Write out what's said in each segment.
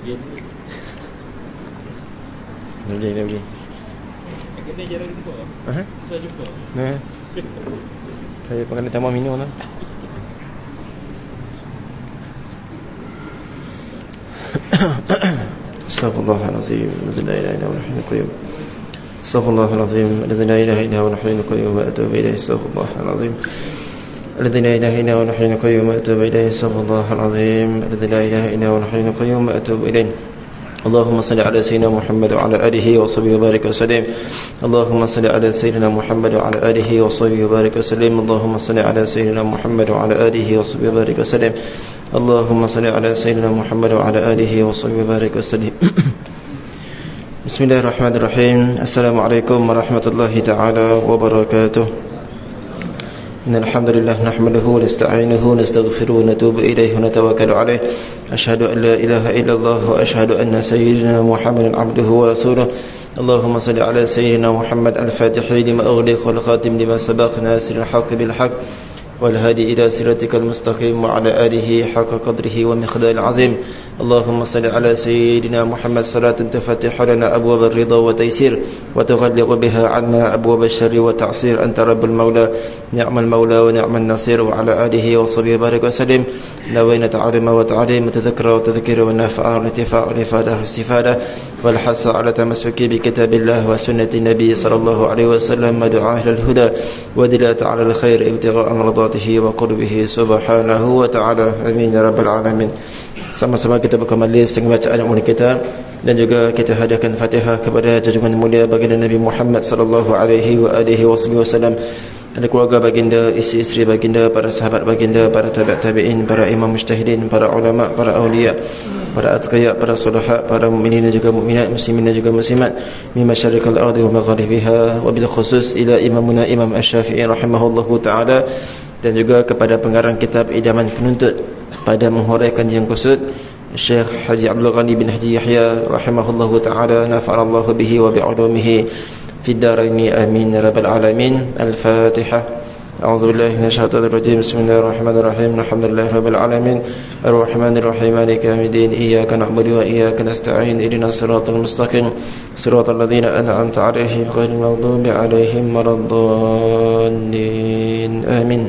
Dah pergi. Kena jarang jumpa. Susah jumpa. Saya pengen tambah minum lah. Astaghfirullahalazim. La ilaha illa huwal hayyul qayyum. Astaghfirullahalazim. La ilaha illa huwal hayyul qayyum wa atubu ilayhi. Astaghfirullahalazim. الذي لا إله إلا هو الحي القيوم وأتوب إليه. استغفر الله العظيم الذي لا إله إلا هو الحي القيوم وأتوب إليه. اللهم صل على سيدنا محمد وعلى آله وصحبه وبارك وسلم. اللهم صل على سيدنا محمد وعلى آله وصحبه وبارك وسلم. اللهم صل على سيدنا محمد وعلى آله وصحبه وبارك وسلم. اللهم صل على سيدنا محمد وعلى آله وصحبه وبارك وسلم. بسم الله الرحمن الرحيم. السلام عليكم ورحمة الله تعالى وبركاته. إن الحمد لله نحمده ونستعينه ونستغفره ونتوب إليه ونتوكل عليه. أشهد أن لا إله إلا الله وأشهد أن سيدنا محمدا عبده ورسوله. اللهم صل على سيدنا محمد الفاتح لما أغلق والخاتم لما سبق ناصر الحق بالحق والهادي إلى صراطك المستقيم وعلى آله حق قدره ومقداره العظيم. اللهم صل على سيدنا محمد صلاة تفتح لنا أبواب الرضا والتيسير وتغلق بها عنا أبواب الشر والتعسير. أنت رب المولى نعم المولى ونعم النصير. وعلى آله وصحبه وبارك وسلم. نوينا تعلم وتعليم وتذكر وتذكير والنفع والانتفاع والإفادة والاستفادة والحث على تمسك بكتاب الله وسنة النبي صلى الله عليه وسلم ودعاء إلى الهدى ودلالة على الخير ابتغاء مرضاته وقربه سبحانه وتعالى. آمين يا رب العالمين. Sama-sama kita berkembali dengan bacaan mulia kita dan juga kita hadiahkan Fatihah kepada junjungan mulia baginda Nabi Muhammad sallallahu alaihi wa alihi wasallam, ada keluarga baginda, isteri-isteri baginda, para sahabat baginda, para tabi'in, para imam mujtahidin, para ulama, para awliya, para atqiya, para sulaha, para mukminin dan juga mukminat, muslimin dan juga muslimat min masyariqil ardi wa magharibiha, wa bil khusus ila imamuna Imam Asy-Syafi'i rahimahullahu taala, dan juga kepada pengarang kitab Idaman Penuntut pada menghuraikan yang kusut Syekh Haji Abdul Ghani bin Haji Yahya rahimahullahu taala, nafa'allahu bihi wa bi'ulumihi fid daraini amin ya rabbal alamin. Al-Fatihah. A'udzu billahi minasyaitonir rajim. Bismillahirrahmanirrahim. Alhamdulillahi rabbil alamin. Arrahmanir rahim. Maliki yaumiddin. Iyyaka na'budu wa iyyaka nasta'in. Ihdinas siratal mustaqim. Siratal ladzina an'amta 'alaihim ghairil maghdubi 'alaihim waladdallin. Amin.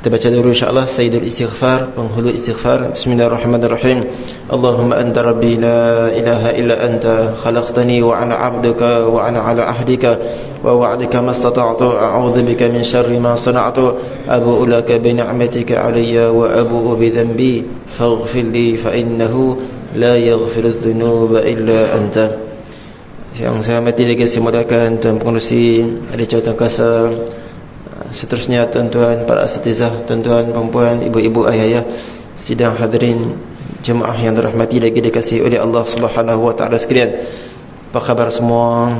Kita baca dulu insyaAllah Sayyidul Istighfar, penghulu istighfar. Bismillahirrahmanirrahim. Allahumma anta rabbi la ilaha illa anta khalaqtani wa ana abduka wa ana ala ahdika wa wa'dika mastata'tu a'udhu bika min syarri ma sana'tu abu'u laka bi ni'matika alayya wa abu'u bi dhanbi faghfir li fa innahu la yaghfiru dhunuba illa anta. Yang saya hormati lagi saya mudahkan Tuan Pengerusi, Ahli Jawatan Kuasa, seterusnya tuan-tuan para asatizah, tuan-tuan, perempuan, ibu-ibu, ayah-ayah, sidang hadirin jemaah yang dirahmati lagi dikasihi oleh Allah Subhanahu wa taala sekalian. Apa khabar semua?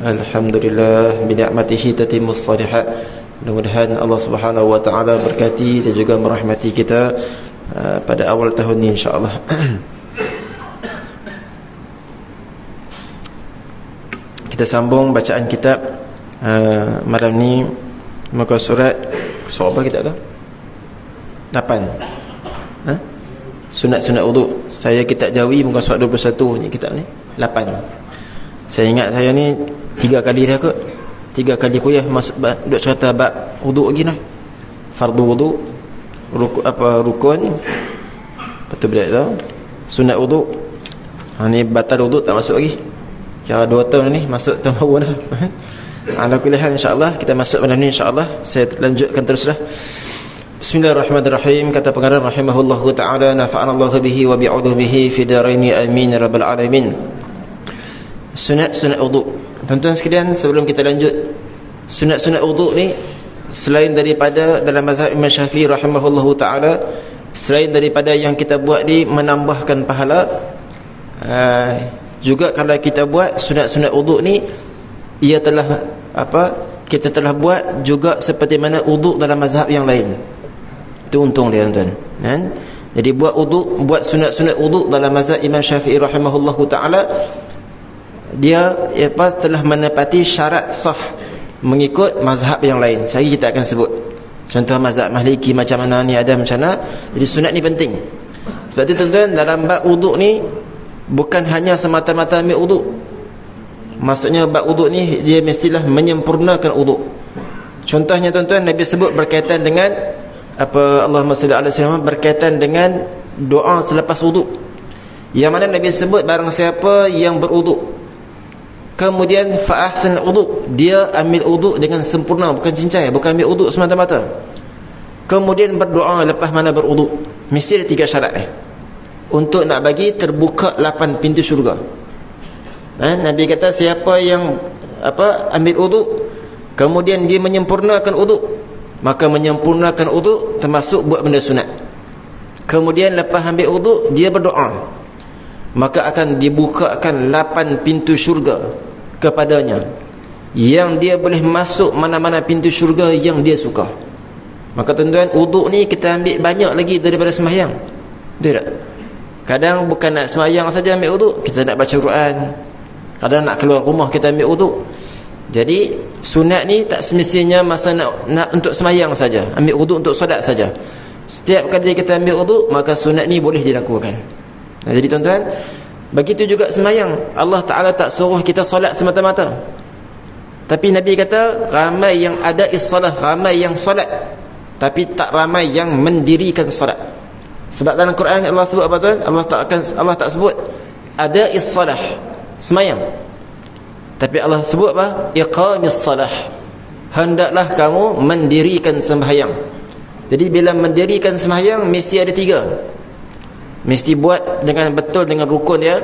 Alhamdulillah, bi ni'matihi tatimmus shalihat. Mudah-mudahan Allah Subhanahu wa taala berkati dan juga merahmati kita pada awal tahun ini insya-Allah. Kita sambung bacaan kitab malam ni. Maka surat apa kita ada? 8. Sunat-sunat wudu. Saya kitab Jawi muka surat 21 ni kitab ni. 8. Saya ingat saya ni 3 kali dah kot. 3 kali kuliah masuk duk cerita bab wudu lagi lah. Fardu wudu, rukun. Betul betul tu. Sunat wudu. Ni batal wudu tak masuk lagi. Kira 2 tahun ni masuk tahun baru dah. Ala kulli hal insya-Allah kita masuk malam ni insya-Allah. Saya lanjutkan teruslah. Bismillahirrahmanirrahim. Kata pengarang rahimahullahu taala, nafa'anallahu bihi wa bi'ulumihi fi daraini amin ya rabbal alamin. Sunat wudu. Tuan-tuan sekalian, sebelum kita lanjut, sunat wudu ni selain daripada dalam mazhab Imam Syafi'i rahimahullahu taala, selain daripada yang kita buat ni menambahkan pahala, juga kalau kita buat sunat wudu ni, ia telah kita telah buat juga seperti mana wudu dalam mazhab yang lain. Itu untung dia tuan-tuan kan? Jadi buat sunat wudu dalam mazhab Imam Syafi'i rahimahullahu taala, dia telah menepati syarat sah mengikut mazhab yang lain. Saya kita akan sebut contoh mazhab Maliki macam mana ni, ada macam mana. Jadi sunat ni penting. Sebab itu tuan-tuan, dalam bab wuduk ni bukan hanya semata-mata ambil wuduk. Maksudnya bab wuduk ni dia mestilah menyempurnakan wuduk. Contohnya tuan-tuan, Nabi sebut berkaitan dengan apa, Allahumma salli ala sayyidina, berkaitan dengan doa selepas wuduk. Yang mana Nabi sebut barang siapa yang berwuduk kemudian fa ahsan wuduk, dia ambil wuduk dengan sempurna, bukan cincai, bukan ambil wuduk semata-mata, kemudian berdoa lepas mana berwuduk, mesti ada 3 syarat untuk nak bagi terbuka 8 pintu syurga. Nabi kata siapa yang ambil wuduk kemudian dia menyempurnakan wuduk, maka menyempurnakan wuduk termasuk buat benda sunat. Kemudian lepas ambil wuduk dia berdoa, maka akan dibukakan 8 pintu syurga kepadanya, yang dia boleh masuk mana-mana pintu syurga yang dia suka. Maka tuan-tuan, wuduk ni kita ambil banyak lagi daripada sembahyang. Betul tak? Kadang bukan nak sembahyang saja ambil wuduk, kita nak baca Quran. Kadang nak keluar rumah kita ambil wuduk. Jadi sunat ni tak semestinya masa nak untuk sembahyang saja, ambil wuduk untuk solat saja. Setiap kali kita ambil wuduk, maka sunat ni boleh dilakukan. Jadi tuan-tuan, begitu juga sembahyang. Allah Ta'ala tak suruh kita solat semata-mata, tapi Nabi kata ramai yang ada is-salah, ramai yang solat, tapi tak ramai yang mendirikan solat. Sebab dalam Quran Allah sebut apa tuan? Allah tak sebut ada is-salah, sembahyang, tapi Allah sebut apa? Iqamis salah, hendaklah kamu mendirikan sembahyang. Jadi bila mendirikan sembahyang mesti ada 3. Mesti buat dengan betul, dengan rukun dia,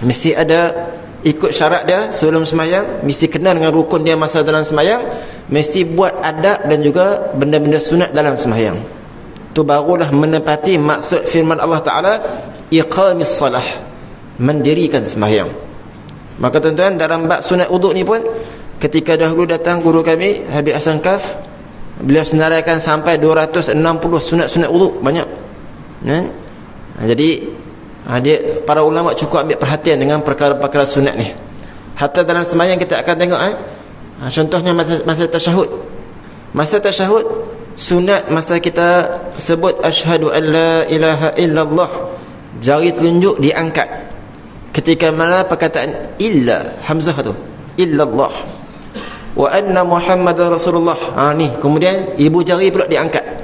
mesti ada ikut syarat dia sebelum sembahyang, mesti kenal dengan rukun dia masa dalam sembahyang, mesti buat adab dan juga benda-benda sunat dalam sembahyang. Tu barulah menepati maksud firman Allah Ta'ala iqamis salah, mendirikan sembahyang. Maka tuan-tuan, dalam bab sunat wuduk ni pun, ketika dahulu datang guru kami Habib Hasan Kaf, beliau senaraikan sampai 260 sunat-sunat wuduk, banyak. Jadi dia, para ulama cukup ambil perhatian dengan perkara-perkara sunat ni. Hatta dalam sembahyang kita akan tengok contohnya masa tasyahud. Masa tasyahud sunat, masa kita sebut asyhadu an la ilaha illallah, jari telunjuk diangkat ketika mana perkataan illa, hamzah tu, illallah, wa anna muhammadar rasulullah, ni kemudian ibu jari pula diangkat.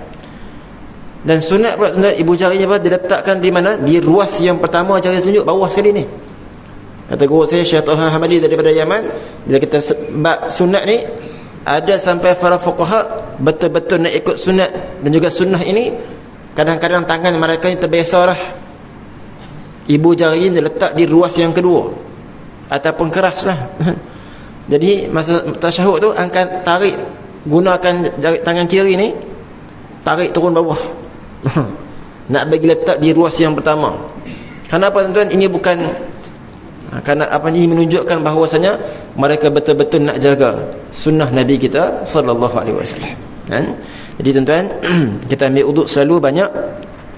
Dan sunat pula tuan, ibu jarinya apa? Diletakkan di mana? Di ruas yang pertama, jari tunjuk bawah sekali ni. Kata guru saya Syekh Taha Hamadi daripada Yaman, bila kita bab sunat ni, ada sampai para fuqaha betul-betul nak ikut sunat dan juga sunnah ini, kadang-kadang tangan mereka ni terbiasa lah, ibu jari ni letak di ruas yang kedua ataupun keras lah. Jadi masa tasyahud tu angkat, tarik, gunakan jari, tangan kiri ni tarik turun bawah. Nak bagi letak di ruas yang pertama. Kenapa tuan-tuan? Ini bukan kerana apa ni, menunjukkan bahawasanya mereka betul-betul nak jaga sunnah Nabi kita sallallahu alaihi wasallam. Jadi tuan-tuan, kita ambil wuduk selalu banyak.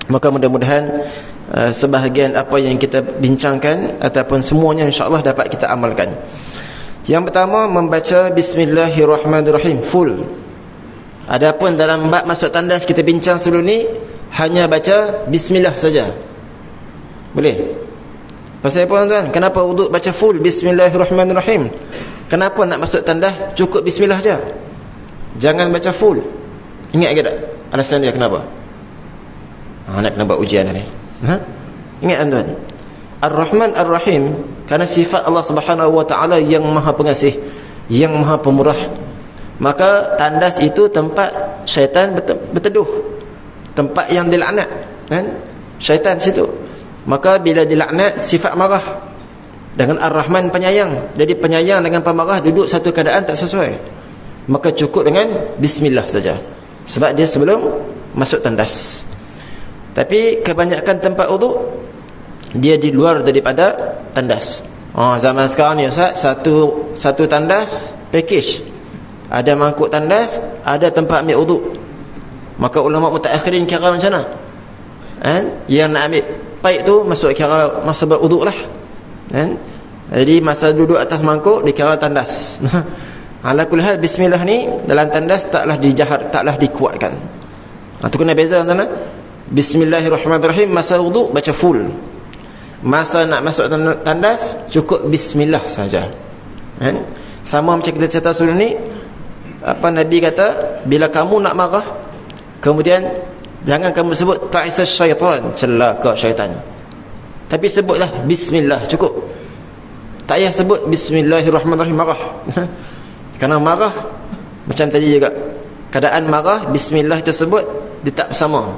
Maka mudah-mudahan sebahagian apa yang kita bincangkan ataupun semuanya insya-Allah dapat kita amalkan. Yang pertama, membaca bismillahirrahmanirrahim full. Adapun dalam bab masuk tandas kita bincang sebelum ni, hanya baca bismillah saja. Boleh? Pasal apa tuan? Kenapa wuduk baca full bismillahirrahmanirrahim? Kenapa nak masuk tandas cukup bismillah saja? Jangan baca full. Ingat ke tak alasan dia kenapa? Nak kena buat ujian ni. Ingat tuan. Ar-Rahman Ar-Rahim, kerana sifat Allah Subhanahu wa taala yang Maha Pengasih, yang Maha Pemurah. Maka tandas itu tempat syaitan berteduh, tempat yang dilaknat, syaitan situ. Maka bila dilaknat, sifat marah. Dengan Ar-Rahman penyayang, jadi penyayang dengan pemarah duduk satu keadaan tak sesuai. Maka cukup dengan bismillah saja, sebab dia sebelum masuk tandas. Tapi kebanyakan tempat wuduk dia di luar daripada tandas. Zaman sekarang ni Ustaz, satu tandas package, ada mangkuk tandas, ada tempat ambil wuduk. Maka ulama mutaakhirin kira macam mana? Yang nak ambil paip tu masuk kira masa berwuduk lah. Jadi masa duduk atas mangkuk dikira tandas. Ala kulli hal, bismillah ni dalam tandas taklah dijahar, taklah dikuatkan. Tu kena beza tuan-tuan. Bismillahirrahmanirrahim masa wudu baca full. Masa nak masuk tandas cukup bismillah saja. Kan? Sama macam kita cerita sebelum ni, apa Nabi kata, bila kamu nak marah, kemudian jangan kamu sebut ta'isa syaitan, celaka syaitan, tapi sebutlah bismillah, cukup. Tak payah sebut bismillahirrahmanirrahim marah. Kerana marah macam tadi juga, keadaan marah, bismillah tersebut dia tak bersama.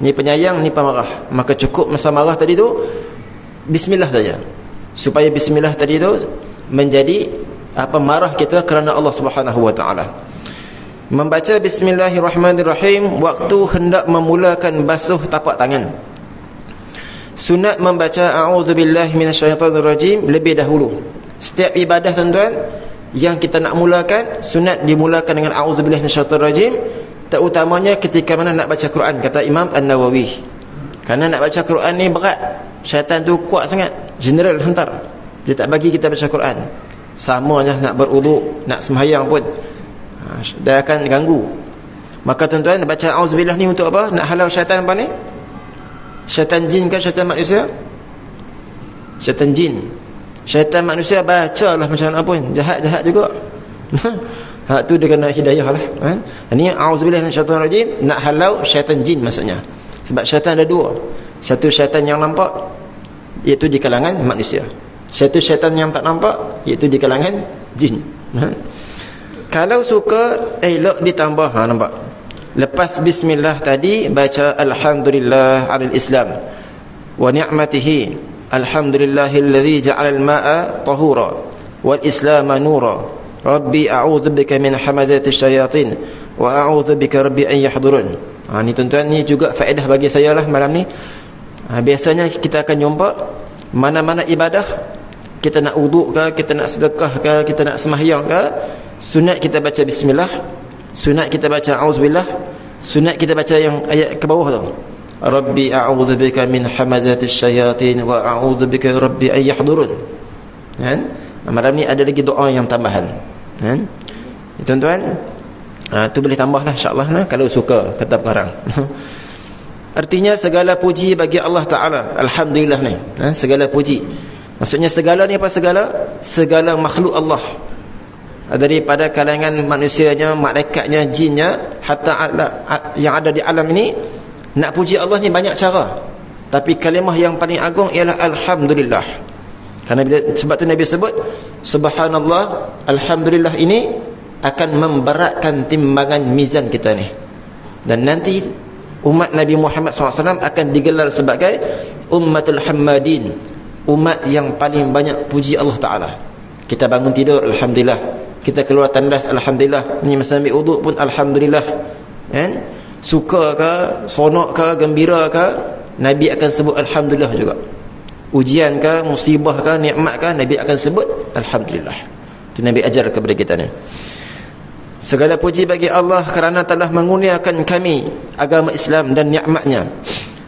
Ni penyayang, ni pemarah. Maka cukup masa marah tadi tu bismillah saja, supaya bismillah tadi tu menjadi marah kita kerana Allah Subhanahu wa taala. Membaca bismillahirrahmanirrahim waktu hendak memulakan basuh tapak tangan. Sunat membaca a'udzubillahi minasyaitonirrajim lebih dahulu. Setiap ibadah tuan-tuan yang kita nak mulakan, sunat dimulakan dengan a'udzubillahi minasyaitonirrajim, terutamanya ketika mana nak baca Quran, kata Imam An-Nawawi. Kerana nak baca Quran ni berat. Syaitan tu kuat sangat, general hantar. Dia tak bagi kita baca Quran. Sama je nak berwuduk, nak sembahyang pun dia akan ganggu. Maka tuan-tuan, baca auzubillah ni untuk apa? Nak halau syaitan apa ni? Syaitan jin ke syaitan manusia? Syaitan jin. Syaitan manusia bacalah macam mana pun, jahat-jahat juga. Hak tu dia kena hidayah lah. Ini auzubillah minasyaitonirrajim, nak halau syaitan jin maksudnya. Sebab syaitan ada dua. Satu syaitan yang nampak, iaitu di kalangan manusia. Satu syaitan yang tak nampak, iaitu di kalangan jin. Kalau suka elok ditambah, nampak. Lepas bismillah tadi baca alhamdulillah 'alal islam wa ni'matihi, alhamdulillahilladzi ja'ala al-ma'a tahura wal islama nura, rabbi a'udzubika min hamazatis syayatin wa a'udzubika rabbi an yahdurun. Ni tuan-tuan, ni juga faedah bagi saya lah malam ni. Biasanya kita akan jumpa mana-mana ibadah, kita nak wuduk ke, kita nak sedekah ke, kita nak sembahyang ke, sunat kita baca bismillah, sunat kita baca auzubillah, sunat kita baca yang ayat ke bawah tu, rabbi a'udzubika min hamazatis syayatin wa a'udzubika rabbi an yahdurun. Kan? Malam ni ada lagi doa yang tambahan. Kan? Tuan-tuan, tu boleh tambah lah insya-Allah nah, kalau suka kata pengarang. Artinya segala puji bagi Allah Ta'ala, alhamdulillah ni, segala puji. Maksudnya segala ni apa segala? Segala makhluk Allah, daripada kalangan manusianya, malaikatnya, jinnya, hatta yang ada di alam ini. Nak puji Allah ni banyak cara, tapi kalimah yang paling agung ialah alhamdulillah. Kerana sebab tu Nabi sebut subhanallah, alhamdulillah ini akan memberatkan timbangan mizan kita ni. Dan nanti umat Nabi Muhammad SAW akan digelar sebagai ummatul hammadin, umat yang paling banyak puji Allah Ta'ala. Kita bangun tidur alhamdulillah, kita keluar tandas alhamdulillah, ni masa ambil uduk pun alhamdulillah. Kan? Suka ke, sonok ke, gembira ke, Nabi akan sebut alhamdulillah juga. Ujian ke, musibah ke, nikmat ke, Nabi akan sebut alhamdulillah. Itu Nabi ajar kepada kita ni. Segala puji bagi Allah kerana telah mengurniakan kami agama Islam dan nikmatnya.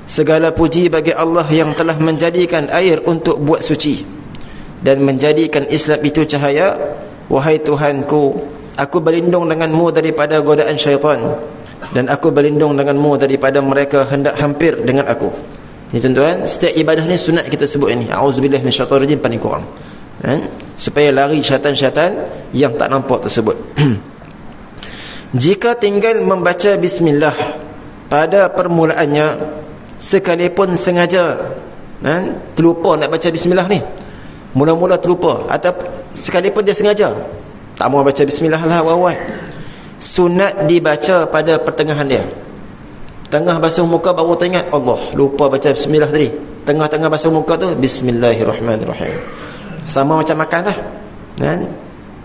Segala puji bagi Allah yang telah menjadikan air untuk buat suci dan menjadikan Islam itu cahaya. Wahai Tuhanku, aku berlindung denganmu daripada godaan syaitan, dan aku berlindung denganmu daripada mereka hendak hampir dengan aku. Ni tuan-tuan, setiap ibadah ni sunat kita sebut ini, auzubillahi minasyaitonirrajim paling kurang, supaya lari syaitan-syaitan yang tak nampak tersebut. Jika tinggal membaca bismillah pada permulaannya, sekalipun sengaja terlupa nak baca bismillah ni, mula-mula terlupa, atau sekalipun dia sengaja tak mau baca bismillah lah awal-awal, sunat dibaca pada pertengahan dia. Tengah basuh muka baru teringat, Allah, lupa baca bismillah tadi. Tengah-tengah basuh muka tu bismillahirrahmanirrahim. Sama macam makan lah,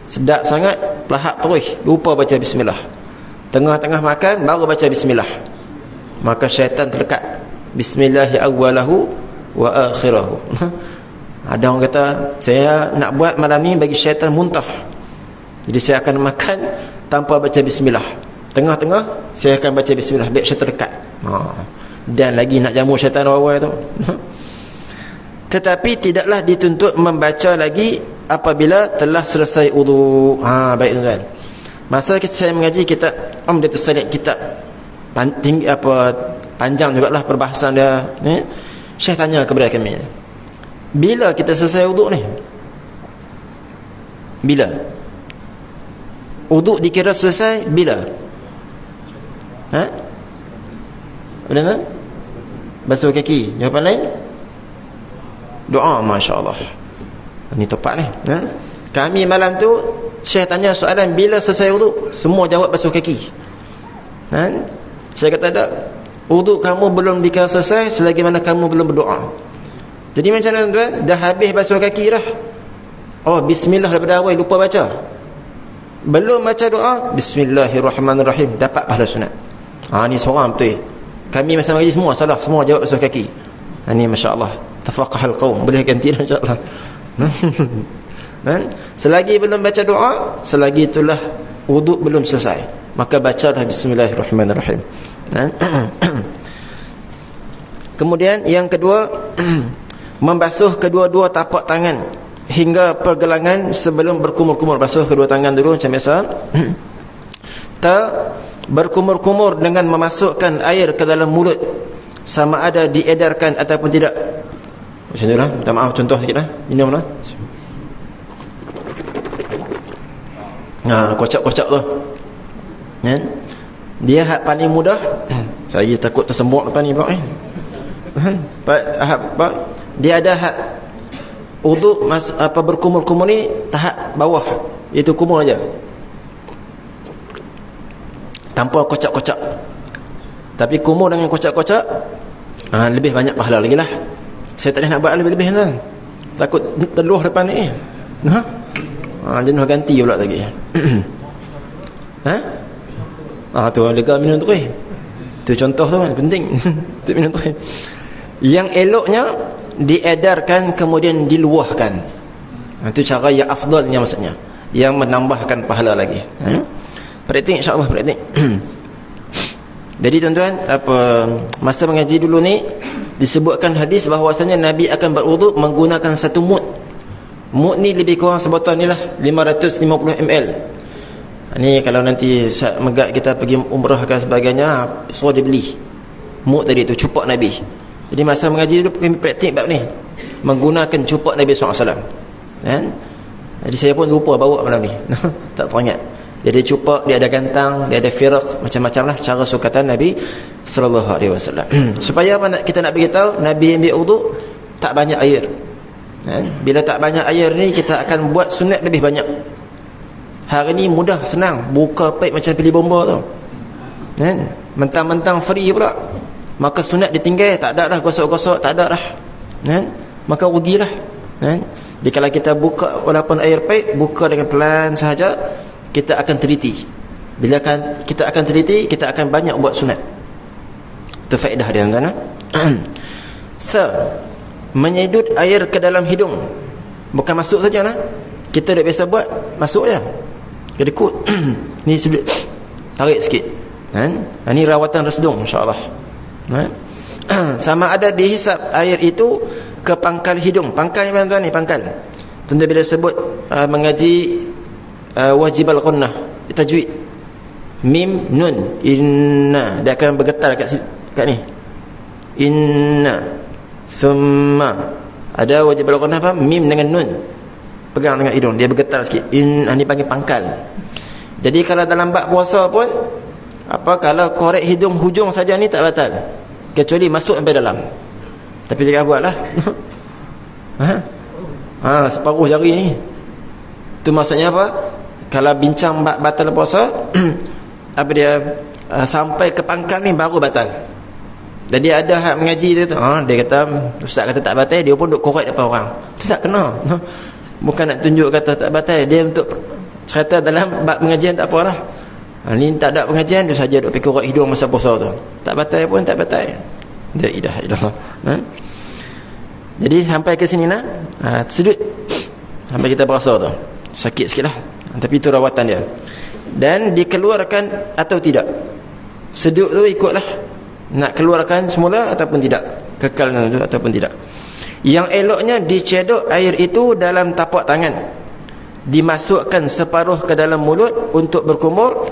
sedap sangat, lahap terus, lupa baca bismillah. Tengah-tengah makan baru baca bismillah, maka syaitan terdekat. Bismillahi awwalahu wa akhirahu. Ada orang kata, saya nak buat malam ni bagi syaitan muntah, jadi saya akan makan tanpa baca bismillah. Tengah-tengah saya akan baca bismillah, biar syaitan dekat. Dan lagi nak jamu syaitan awal tu. Tetapi tidaklah dituntut membaca lagi apabila telah selesai wudu. Baik tuan. Masa saya mengaji kitab Umdatus Salik, kitab panjang jugalah perbahasan dia ni. Syekh tanya kepada kami, bila kita selesai wuduk ni? Bila wuduk dikira selesai? Bila? Benar tak? Basuh kaki. Jawapan lain? Doa. Masya Allah, ini tepat ni. Kami malam tu Syekh tanya soalan, bila selesai wuduk? Semua jawab basuh kaki. Saya kata tak, wuduk kamu belum dikira selesai selagi mana kamu belum berdoa. Jadi macam mana tuan? Dah habis basuh kaki dah, oh bismillah daripada awal, lupa baca. Belum baca doa, bismillahirrahmanirrahim, dapat pahala sunat. Ni seorang betul. Kami masa mengaji semua salah, semua jawab basuh kaki. Ni masya-Allah, tafaqahal qaum. Boleh ganti insya-Allah. Selagi belum baca doa, selagi itulah wuduk belum selesai, maka bacalah bismillahirrahmanirrahim. Kemudian yang kedua, membasuh kedua-dua tapak tangan hingga pergelangan sebelum berkumur-kumur. Basuh kedua tangan dulu macam biasa. Berkumur-kumur dengan memasukkan air ke dalam mulut, sama ada diedarkan ataupun tidak. Macam itulah. Minta maaf, contoh sikit lah. Minumlah. Kocak-kocak tu. Dia hak paling mudah. Saya takut tersembuk depan ni pula. Dia ada hak wuduk berkumur-kumur ni tahap bawah, iaitu kumur aja, tanpa kocak-kocak. Tapi kumur dengan kocak-kocak lebih banyak pahala lagi lah. Saya tak nak buat lebih-lebih kan, takut teluh depan ni. Jenuh ganti pula lagi. Tu lega minum tu. Tu contoh tu kan, penting. Tu minum tu. Yang eloknya diedarkan kemudian diluahkan. Itu cara yang afdalnya, maksudnya yang menambahkan pahala lagi. Praktik, insya-Allah praktik. Jadi tuan-tuan, masa mengaji dulu ni disebutkan hadis bahawasanya Nabi akan berwuduk menggunakan satu mud. Mud ni lebih kurang sebotol ni lah, 550 ml. Ni kalau nanti megak kita pergi umrah dan sebagainya, suruh dia beli mud tadi tu, cupak Nabi. Jadi masa mengaji dulu kami praktik bab ni, menggunakan cupak Nabi SAW. Jadi saya pun lupa bawa malam ni. Tak peringat. Dia ada cupak, dia ada gantang, dia ada firaq, macam-macam lah cara sukatan Nabi SAW. Supaya apa kita nak beritahu, Nabi ambil wuduk tak banyak air. Bila tak banyak air ni, kita akan buat sunat lebih banyak. Hari ni mudah, senang, buka paip macam pilih bomba tu. Mentang-mentang free pula, maka sunat ditinggal, tak ada dah gosok-gosok, tak ada dah. Maka rugilah. Jadi kalau kita buka walaupun air paip, buka dengan pelan sahaja, kita akan teliti. Bila kita akan teliti, kita akan banyak buat sunat. Itu faedah dia, tuan-tuan. Menyedut air ke dalam hidung. Bukan masuk saja lah. Kita dah biasa buat, masuk je. Kedekut. Ni sudut, tarik sikit. Ni rawatan resdung, insya-Allah. Sama ada dihisap air itu ke pangkal hidung. Pangkal ni tuan-tuan ni, pangkal. Tuan-tuan bila sebut mengaji wajibal ghunnah, tajwid, mim nun, inna, dia akan bergetar kat ni. Inna, summa. Ada wajibal ghunnah apa? Mim dengan nun, pegang dengan hidung, dia bergetar sikit. Ni panggil pangkal. Jadi kalau dalam bab puasa pun, kalau korek hidung hujung saja ni tak batal, kecuali masuk sampai dalam. Tapi jangan buatlah. Separuh jari ni. Itu maksudnya apa? Kalau bincang batal puasa, sampai ke pangkal ni baru batal. Jadi ada hak mengaji dia tu, dia kata ustaz kata tak batal, dia pun duk korek depan orang. Itu tak kena. Bukan nak tunjuk kata tak batal, dia untuk cerita dalam bab pengajian tak apalah. Ni tak ada pengajian, dia saja duk pergi korek hidung masa puasa tu. Tak batal pun tak batal. La ilaha illallah. Jadi sampai ke sini nak sedut sampai kita berasa tu sakit sikitlah, tapi itu rawatan dia. Dan dikeluarkan atau tidak, sedut tu ikutlah nak keluarkan semula ataupun tidak, kekal tu ataupun tidak. Yang eloknya dicedok air itu dalam tapak tangan, dimasukkan separuh ke dalam mulut untuk berkumur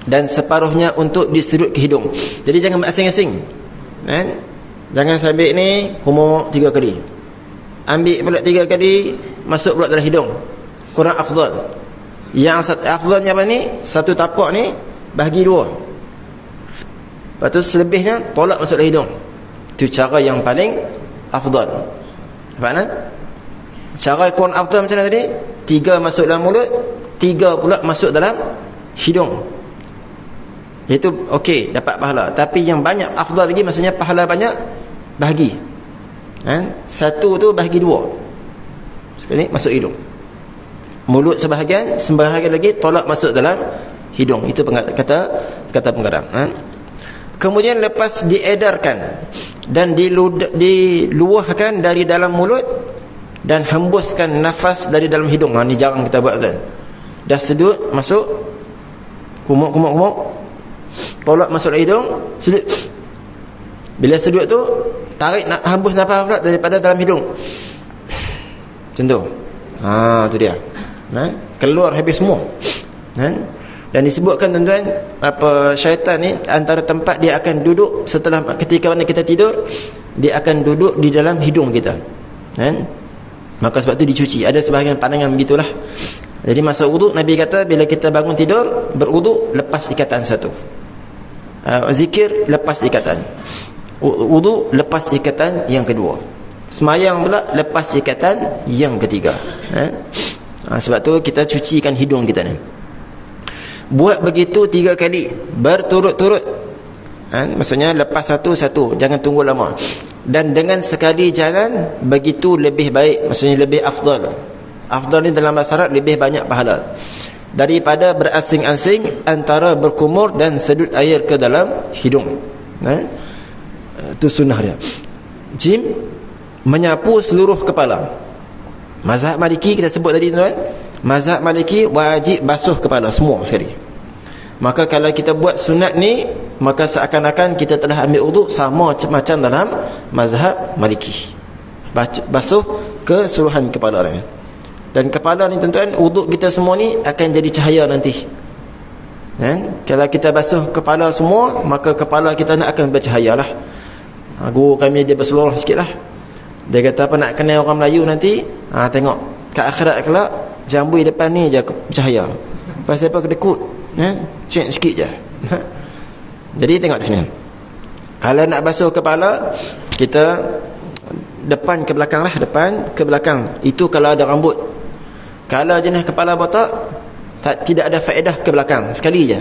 dan separuhnya untuk disedut ke hidung. Jadi jangan asing-asing. kan? Jangan sabit ni kumur 3 kali, ambil pula 3 kali, masuk pula dalam hidung, kurang afdal. Yang afdalnya apa ni? Satu tapak ni bahagi 2, lepas tu selebihnya tolak masuk dalam hidung. Itu cara yang paling afdal. Faham tak? Cara kurang afdal macam mana tadi? 3 masuk dalam mulut, 3 pula masuk dalam hidung. Itu okey, dapat pahala. Tapi yang banyak afdal lagi, maksudnya pahala banyak, bahagi. Satu tu bahagi 2. Sekali masuk hidung. Mulut sebahagian, sebahagian lagi tolak masuk dalam hidung. Itu kata pengarang. Kemudian lepas diedarkan dan diluahkan dari dalam mulut dan hembuskan nafas dari dalam hidung. Ni jarang kita buat kan. Dah sedut masuk, kumuk, tolak masuk dalam hidung, sedut. Bila sedut tu, tarik nak hembus nafas pula daripada dalam hidung. Macam tu. Tu dia. Keluar habis semua. Dan disebutkan tuan-tuan, syaitan ni antara tempat dia akan duduk setelah ketika mana kita tidur, dia akan duduk di dalam hidung kita. Maka sebab tu dicuci. Ada sebahagian pandangan begitulah. Jadi masa wuduk, Nabi kata bila kita bangun tidur, berwuduk lepas ikatan satu. Zikir lepas ikatan. Wuduk lepas ikatan yang kedua. Semayang pula lepas ikatan yang ketiga. Sebab tu kita cucikan hidung kita ni. Buat begitu 3 kali berturut-turut. Maksudnya lepas satu, jangan tunggu lama. Dan dengan sekali jalan, begitu lebih baik, maksudnya lebih afdal. Afdal ni dalam bahasa Arab lebih banyak pahala daripada berasing-asing antara berkumur dan sedut air ke dalam hidung. Itu sunnah dia. Jim, menyapu seluruh kepala. Mazhab Maliki kita sebut tadi tuan. Mazhab Maliki wajib basuh kepala semua sekali. Maka kalau kita buat sunat ni, maka seakan-akan kita telah ambil wuduk sama macam dalam mazhab Maliki. Basuh keseluruhan kepala ni. Dan kepala ni tuan-tuan, wuduk kita semua ni akan jadi cahaya nanti. Kalau kita basuh kepala semua, maka kepala kita nak akan bercahaya lah. Guru kami dia berseluruh sikit lah. Dia kata apa, nak kenal orang Melayu nanti, tengok kat akhirat kelak, jambui depan ni je bercahaya. Pasal apa kedekut, cek sikit je. Jadi tengok di sini. Kalau nak basuh kepala, kita depan ke belakang lah, depan ke belakang. Itu kalau ada rambut. Kalau jenis kepala botak, tidak ada faedah ke belakang, sekali je.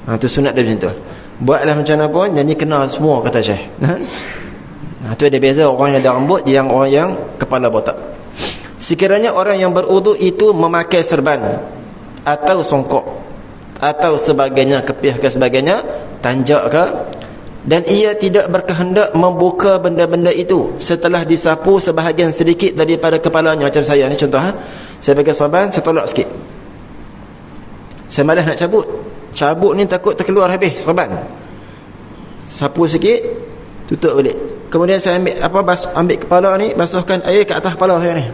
Itu sunat dia macam tu. Buatlah macam mana pun, janji kenal semua, kata Syekh. Itu ada beza orang yang ada rambut dengan orang yang kepala botak. Sekiranya orang yang berwuduk itu memakai serban atau songkok atau sebagainya, kepiah ke sebagainya, tanjak ke, dan ia tidak berkehendak membuka benda-benda itu setelah disapu sebahagian sedikit daripada kepalanya. Macam saya ni contoh, saya pakai serban, saya tolak sikit, saya malas nak cabut ni takut terkeluar habis serban, sapu sikit, tutup balik. Kemudian saya ambil kepala ni, basuhkan air ke atas kepala saya ni.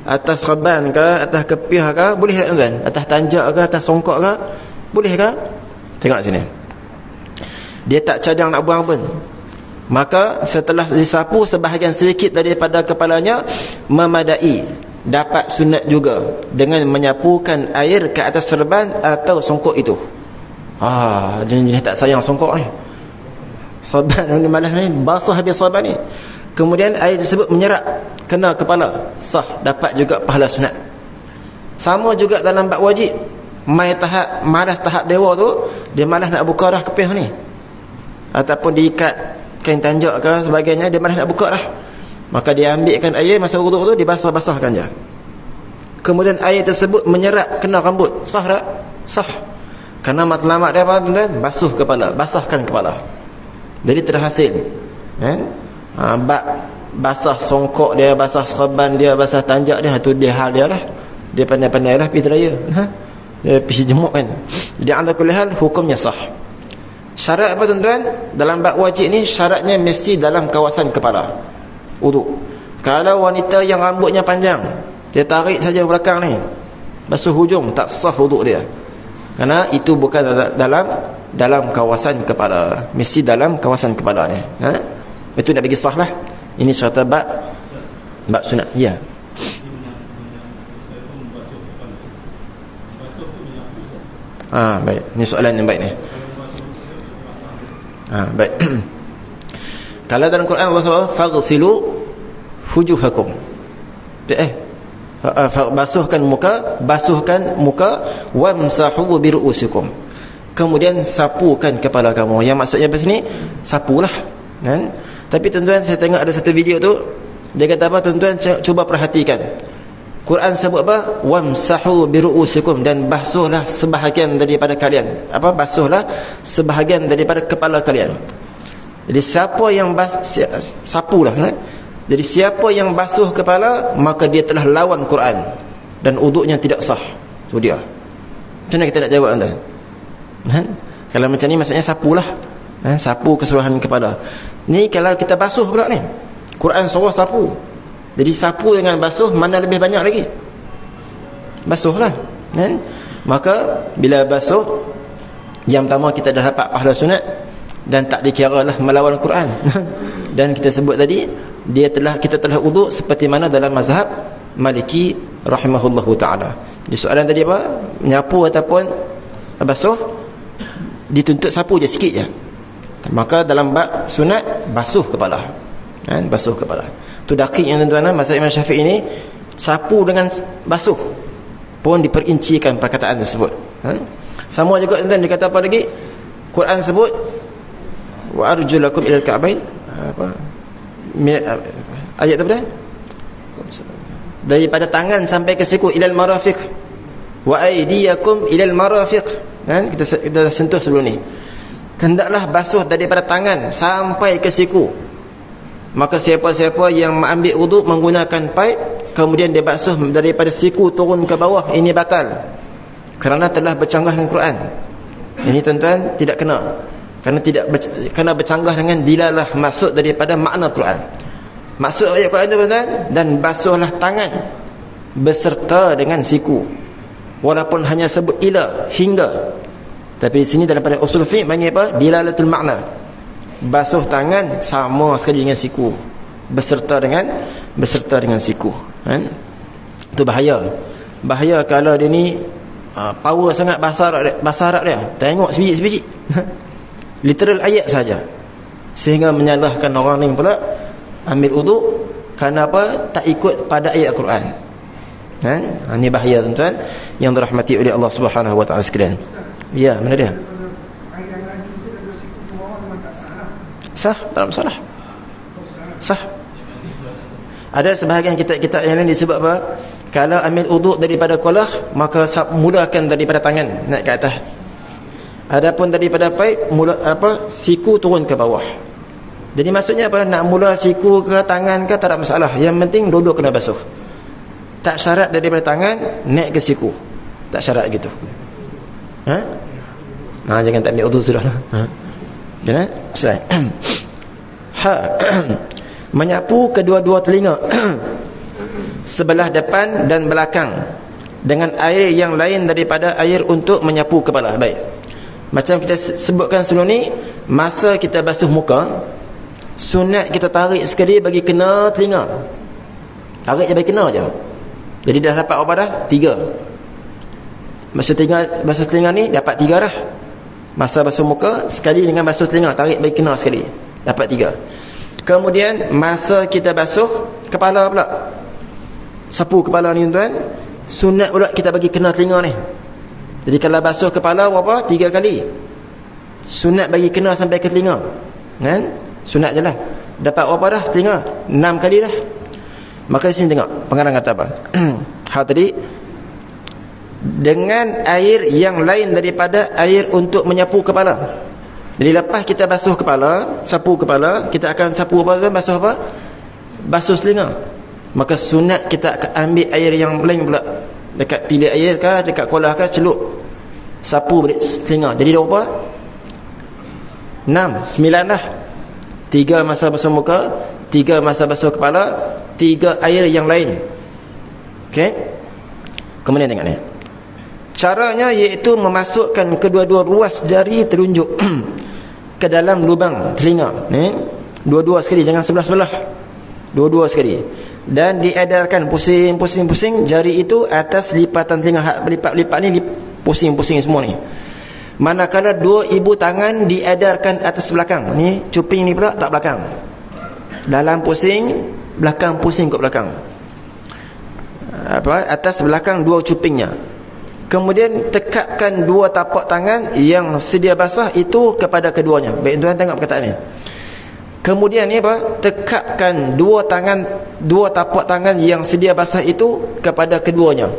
Atas serban ke, atas kepiah ke, boleh tak tuan? Atas tanjak ke, atas songkok ke, boleh ke? Tengok sini, dia tak cadang nak buang pun. Maka setelah disapu sebahagian sedikit daripada kepalanya, memadai, dapat sunat juga dengan menyapukan air ke atas serban atau songkok itu. Dia tak sayang songkok ni, serban ni malas ni, basah habis serban ni. Kemudian air tersebut menyerap kena kepala, sah, dapat juga pahala sunat. Sama juga dalam bab wajib. Malas tahap dewa tu, dia malas nak buka dah kepiah ni, ataupun diikat kain tanjak ke sebagainya, dia malas nak buka dah. Maka dia ambilkan air masa wuduk tu, dibasah-basahkan je. Kemudian air tersebut menyerap kena rambut, sah tak? Sah. Kerana matlamat dia apa tuan? Basuh kepala, basahkan kepala. Jadi terhasil. Basah songkok dia, basah serban dia, basah tanjak dia, tu dia hal dia lah. Dia pandai-pandai lah pergi raya. Dia pergi jemuk kan. Jadi ala kulli hal, hukumnya sah. Syarat apa tuan-tuan? Dalam bab wajib ni, syaratnya mesti dalam kawasan kepala wuduk. Kalau wanita yang rambutnya panjang, dia tarik saja belakang ni, basuh hujung, tak sah wuduk dia. Kerana itu bukan dalam kawasan kepala. Mesti dalam kawasan kepala ni. Itu nak bagi sah lah. Ini cerita bab sunat. Ya. Baik. Ini soalan yang baik ni. Baik. Kalau dalam Quran Allah SWT faghsilu wujuhakum. Basuhkan muka wamsahu bi ru'usikum. Kemudian sapukan kepala kamu. Yang maksudnya apa sini? Sapulah. Kan? Tapi tuan-tuan, saya tengok ada satu video tu, dia kata apa? Tuan-tuan cuba perhatikan. Quran sebut apa? Wamsahu bi ru'usikum, dan basuhlah sebahagian daripada kalian. Basuhlah sebahagian daripada kepala kalian. Jadi siapa yang sapulah. Jadi siapa yang basuh kepala, maka dia telah lawan Quran dan uduknya tidak sah. Itu dia. Macam mana kita nak jawab anda? Kalau macam ni maksudnya sapulah. Sapu keseluruhan kepala. Ni kalau kita basuh pula ni. Quran suruh sapu. Jadi sapu dengan basuh, mana lebih banyak lagi? Basuhlah. Maka bila basuh, yang pertama kita dah dapat pahala sunat dan tak dikiralah melawan Quran. Dan kita sebut tadi, kita telah uduk seperti mana dalam mazhab Maliki rahimahullahu ta'ala. Di soalan tadi apa? Menyapu ataupun basuh, dituntut sapu je sikit je. Maka dalam bab sunat, basuh kepala. Basuh kepala. Tu dakik yang tuan-tuan, mazhab Imam Syafi'i ini sapu dengan basuh pun diperincikan perkataan tersebut. Sama juga tuan-tuan, dia kata apa lagi? Quran sebut wa arjulakum ilal ka'bain. Ayat apa dah? Daripada tangan sampai ke siku, ilal marafiq wa aydiyakum ilal marafiq. Kita dah sentuh sebelum ni. Hendaklah basuh daripada tangan sampai ke siku. Maka siapa-siapa yang mengambil wuduk menggunakan paip, kemudian dia basuh daripada siku turun ke bawah, ini batal, kerana telah bercanggah dengan Quran. Ini tuan-tuan tidak kena. Kerana bercanggah dengan dilalah maksud daripada makna Quran. Maksud ayat Quran itu, tuan-tuan, dan basuhlah tangan beserta dengan siku. Walaupun hanya sebut ila, hingga. Tapi di sini dalam pada usul fiqh panggil apa? Dilalatul makna. Basuh tangan sama sekali dengan siku, beserta dengan siku. Itu bahaya. Bahaya kalau dia ni power sangat bahasa Arab dia. Tengok sebiji-sebiji. Literal ayat saja, sehingga menyalahkan orang lain pula ambil uduk kerana apa? Tak ikut pada ayat Al-Quran. Ini bahaya tuan-tuan yang dirahmati oleh Allah Subhanahu wa taala sekalian. Ya, mana dia? Sah, tak masalah. Sah. Ada sebahagian kitab-kitab yang lain disebut apa? Kalau ambil uduk daripada kolah, maka mulakan daripada tangan naik ke atas. Adapun daripada paip, siku turun ke bawah. Jadi maksudnya apa? Nak mula siku ke tangan ke, tak ada masalah. Yang penting duduk kena basuh. Tak syarat daripada tangan naik ke siku. Tak syarat gitu. Jangan tak ambil uduk sudah lah. Jangan. Menyapu kedua-dua telinga sebelah depan dan belakang dengan air yang lain daripada air untuk menyapu kepala. Baik. Macam kita sebutkan sebelum ni, masa kita basuh muka, sunat kita tarik sekali bagi kena telinga. Tarik je bagi kena je. Jadi dah dapat apa dah? 3. Basuh telinga ni dapat 3 dah. Masa basuh muka sekali dengan basuh telinga, tarik bagi kena sekali, dapat 3. Kemudian masa kita basuh kepala pula, sapu kepala ni tuan, sunat pula kita bagi kena telinga ni. Jadi kalau basuh kepala berapa? 3 kali. Sunat bagi kena sampai ke telinga. Sunat je lah. Dapat berapa dah telinga? 6 kali dah. Maka di sini tengok pengarang kata apa. Hal tadi, dengan air yang lain daripada air untuk menyapu kepala. Jadi lepas kita basuh kepala, sapu kepala, kita akan sapu apa? Basuh apa? Basuh telinga. Maka sunat kita ambil air yang lain pula. Dekat pilih air ke, dekat kolah ke, celup, sapu balik telinga. Jadi dah berapa? 6, 9 lah. 3 masa basuh muka, 3 masa basuh kepala, 3 air yang lain. Okey. Kemudian tengok ni. Caranya iaitu memasukkan kedua-dua ruas jari telunjuk ke dalam lubang telinga, dua-dua sekali, jangan sebelah-sebelah, dua-dua sekali, dan diedarkan pusing jari itu atas lipatan telinga. Lipat-lipat ni pusing semua ni. Manakala dua ibu tangan diedarkan atas belakang, ni cuping ni pula tak belakang, dalam pusing, belakang pusing ke belakang, atas belakang dua cupingnya. Kemudian tekapkan dua tapak tangan yang sedia basah itu kepada keduanya. Baik tuan, tengok perkataan ni. Kemudian ni tekapkan dua tapak tangan yang sedia basah itu kepada keduanya.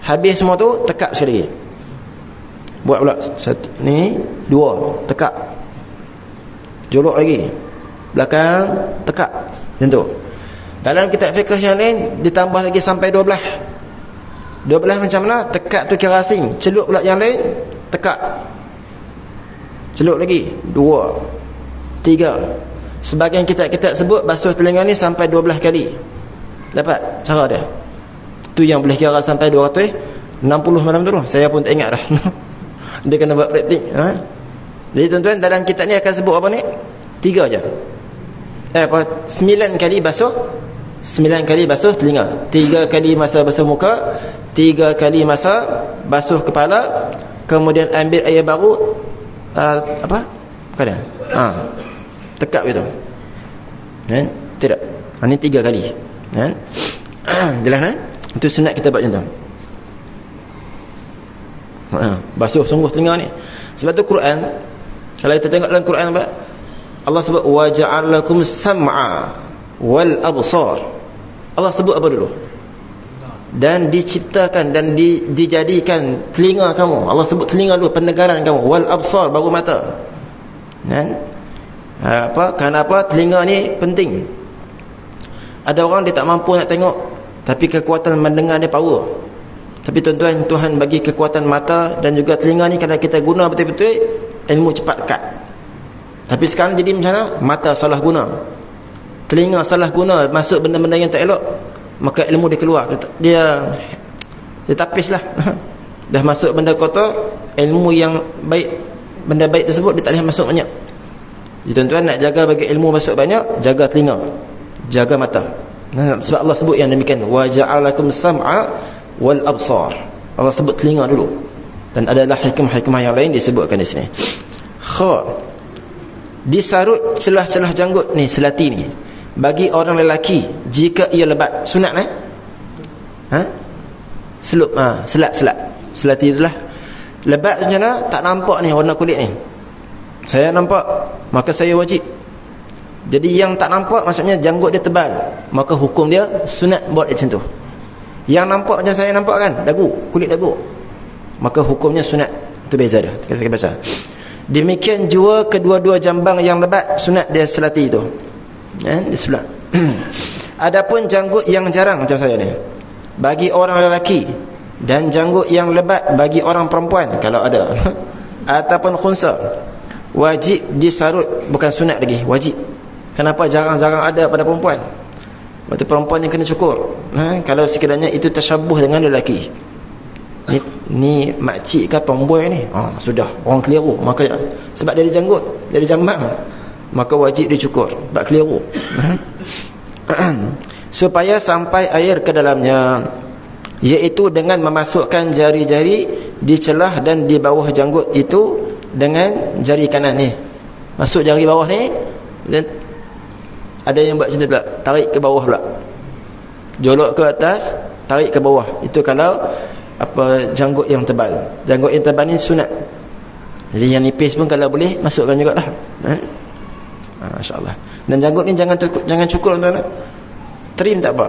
Habis semua tu, tekap sekali lagi. Buat pula satu, ni dua, tekap, jolok lagi, belakang, tekap, macam tu. Dalam kitab fiqh yang lain ditambah lagi sampai 12 macam mana? Tekak tu kira asing, celup pula yang lain, tekak, celup lagi 2, 3. Sebagian kitab-kitab sebut basuh telinga ni sampai 12 kali. Dapat cara dia? Tu yang boleh kira sampai 260 malam tu. Saya pun tak ingat dah. Dia kena buat praktik, Jadi tuan-tuan, dalam kitab ni akan sebut apa ni? 3 je. 9 kali basuh, 9 kali basuh telinga, 3 kali masa basuh muka, 3 kali masa basuh kepala, kemudian ambil air baru, bukan dia? Tekap itu. Tidak. Ini 3 kali. Jelas Itu sunat kita buat macam tu. Basuh sungguh telinga ni. Sebab tu Quran, kalau kita tengok dalam Quran apa? Allah sebut wa ja'alakum sam'a wal absar. Allah sebut apa dulu? Dan diciptakan dan dijadikan telinga kamu. Allah sebut telinga dulu, pendengaran kamu. Wal absar, baru mata. Kenapa telinga ni penting? Ada orang dia tak mampu nak tengok, tapi kekuatan mendengar dia power. Tapi tuan-tuan, Tuhan bagi kekuatan mata dan juga telinga ni, kalau kita guna betul-betul, ilmu cepat dekat. Tapi sekarang jadi macam mana? Mata salah guna, telinga salah guna, masuk benda-benda yang tak elok, maka ilmu dia keluar, dia tapis lah. Dah masuk benda kotor, ilmu yang baik, benda baik tersebut dia tak boleh masuk banyak. Jadi tuan-tuan, nak jaga bagi ilmu masuk banyak, jaga telinga, jaga mata. Sebab Allah sebut yang demikian, wa ja'alakum sam'a wal absar. Allah sebut telinga dulu, dan adalah hikmah-hikmah yang lain disebutkan di sini. Disarut celah-celah janggut ni, selati ni, bagi orang lelaki jika ia lebat. Sunat selup, selat selati itulah. Lebat macam mana? Tak nampak ni warna kulit ni, saya nampak, maka saya wajib. Jadi yang tak nampak maksudnya janggut dia tebal, maka hukum dia sunat buat macam tu. Yang nampak macam saya nampak kan, dagu, kulit dagu, maka hukumnya sunat. Itu beza dia. Kita baca. Demikian jua kedua-dua jambang yang lebat, sunat dia selati itu. Dia sunat. Adapun janggut yang jarang macam saya ni, bagi orang lelaki, dan janggut yang lebat bagi orang perempuan kalau ada ataupun khunsa, wajib disarut, bukan sunat lagi, wajib. Kenapa jarang-jarang ada pada perempuan? Waktu perempuan yang kena cukur. Kalau sekiranya itu tersyabuh dengan lelaki, ni makcik ke tomboy ni, sudah orang keliru, maka sebab dia ada janggut, dia ada jambang, maka wajib dicukur, sebab keliru. Supaya sampai air ke dalamnya, iaitu dengan memasukkan jari-jari di celah dan di bawah janggut itu dengan jari kanan ni. Masuk jari bawah ni, dan ada yang buat macam tu pula, tarik ke bawah pula, jolok ke atas, tarik ke bawah. Itu kalau janggut yang tebal. Janggut yang tebal ni sunat. Jadi yang nipis pun kalau boleh masukkan jugalah. Masya-Allah. Dan janggut ni jangan cukur tuan-tuan. Trim tak apa.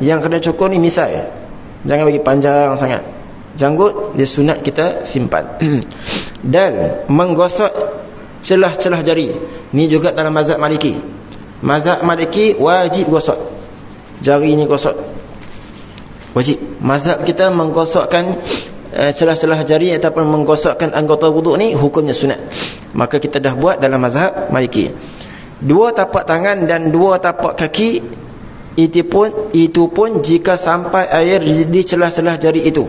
Yang kena cukur ni misai, jangan bagi panjang sangat. Janggut dia sunat kita simpan. Dan menggosok celah-celah jari ni juga dalam mazhab Maliki. Mazhab Maliki wajib gosok jari ni, gosok wajib. Mazhab kita menggosokkan celah-celah jari ataupun menggosokkan anggota wuduk ni hukumnya sunat. Maka kita dah buat dalam mazhab Maliki. Dua tapak tangan dan dua tapak kaki itu pun jika sampai air di celah-celah jari itu.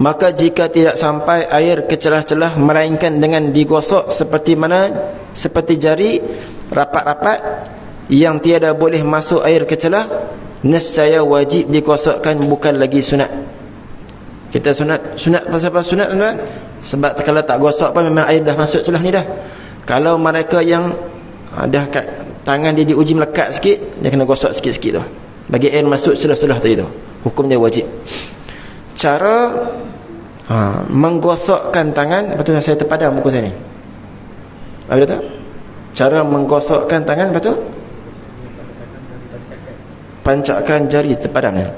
Maka jika tidak sampai air ke celah-celah melainkan dengan digosok seperti jari rapat-rapat yang tiada boleh masuk air ke celah, nescaya wajib digosokkan, bukan lagi sunat. Kita sunat pasal sunat tuan-tuan, sebab kalau tak gosok pun memang air dah masuk celah ni dah. Kalau mereka yang dah kat tangan dia diuji melekat sikit, dia kena gosok sikit-sikit tu bagi air masuk celah-celah tadi tu, hukum dia wajib. Cara menggosokkan tangan, betul saya terpadam buku saya ni. Ada tak? Cara menggosokkan tangan, betul? Pancakkan jari, terpadam ya.